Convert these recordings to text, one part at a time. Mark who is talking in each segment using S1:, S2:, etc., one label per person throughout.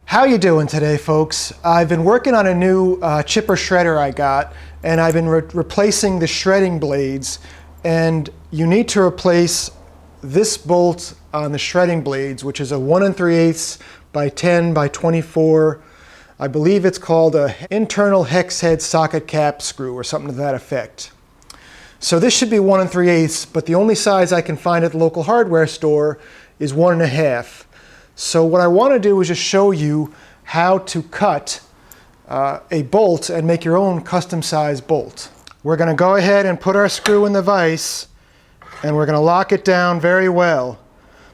S1: How you doing today, folks? I've been working on a new chipper shredder I got, and I've been replacing the shredding blades. And you need to replace this bolt on the shredding blades, which is a 1 3/8 by 10 by 24. I believe it's called an internal hex head socket cap screw or something to that effect. So this should be 1 3/8, but the only size I can find at the local hardware store is 1 1/2. So what I want to do is just show you how to cut a bolt and make your own custom size bolt. We're going to go ahead and put our screw in the vise, and we're going to lock it down very well.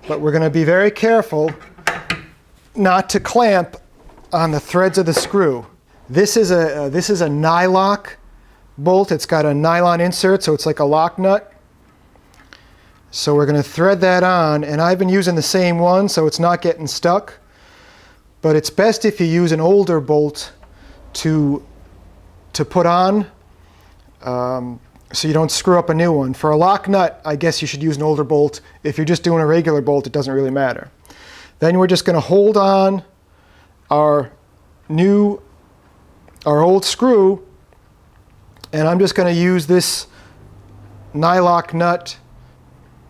S1: But we're going to be very careful not to clamp on the threads of the screw. This is a Nylock bolt. It's got a nylon insert, so it's like a lock nut. So we're going to thread that on, and I've been using the same one so it's not getting stuck. But it's best if you use an older bolt to put on so you don't screw up a new one. For a lock nut, I guess you should use an older bolt. If you're just doing a regular bolt, it doesn't really matter. Then we're just going to hold on our old screw, and I'm just going to use this Nylock nut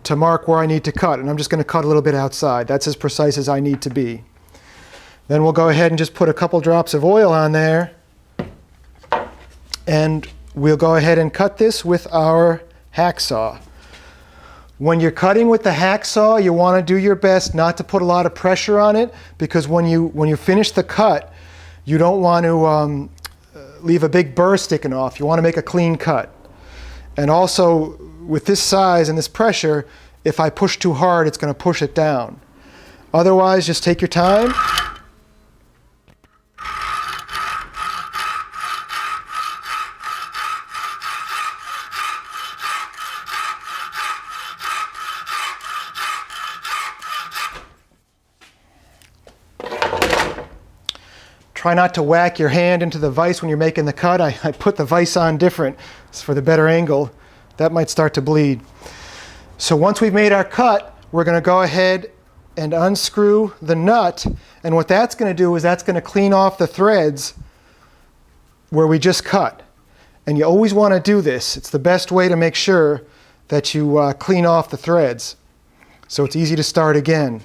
S1: to mark where I need to cut, and I'm just going to cut a little bit outside. That's as precise as I need to be. Then we'll go ahead and just put a couple drops of oil on there, and we'll go ahead and cut this with our hacksaw. When you're cutting with the hacksaw, you want to do your best not to put a lot of pressure on it, because when you finish the cut, you don't want to leave a big burr sticking off. You want to make a clean cut. And also, with this size and this pressure, if I push too hard, it's going to push it down. Otherwise, just take your time. Try not to whack your hand into the vise when you're making the cut. I put the vise on different for the better angle. That might start to bleed. So once we've made our cut, we're going to go ahead and unscrew the nut. And what that's going to do is that's going to clean off the threads where we just cut. And you always want to do this. It's the best way to make sure that you clean off the threads, so it's easy to start again.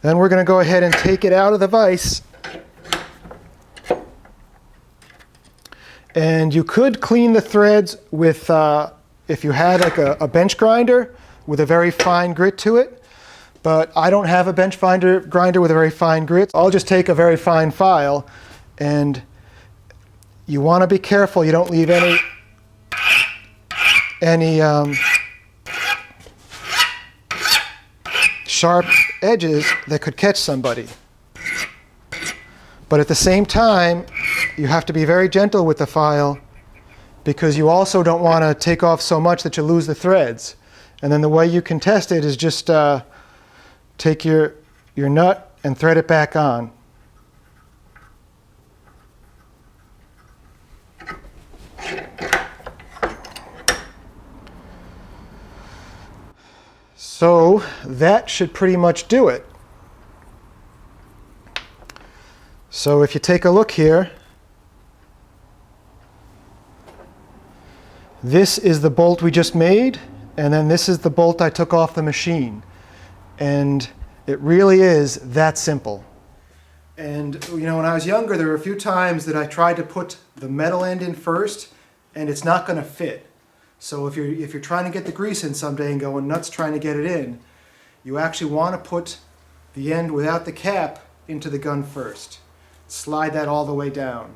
S1: Then we're going to go ahead and take it out of the vise. And you could clean the threads with, if you had like a bench grinder with a very fine grit to it. But I don't have a bench grinder with a very fine grit. I'll just take a very fine file, and you want to be careful you don't leave any sharp edges that could catch somebody. But at the same time, you have to be very gentle with the file, because you also don't want to take off so much that you lose the threads. And then the way you can test it is just take your nut and thread it back on. So that should pretty much do it. So if you take a look here, this is the bolt we just made, and then this is the bolt I took off the machine. And it really is that simple. And you know, when I was younger, there were a few times that I tried to put the metal end in first, and it's not going to fit. So if you're trying to get the grease in someday and going nuts trying to get it in, you actually want to put the end without the cap into the gun first. Slide that all the way down.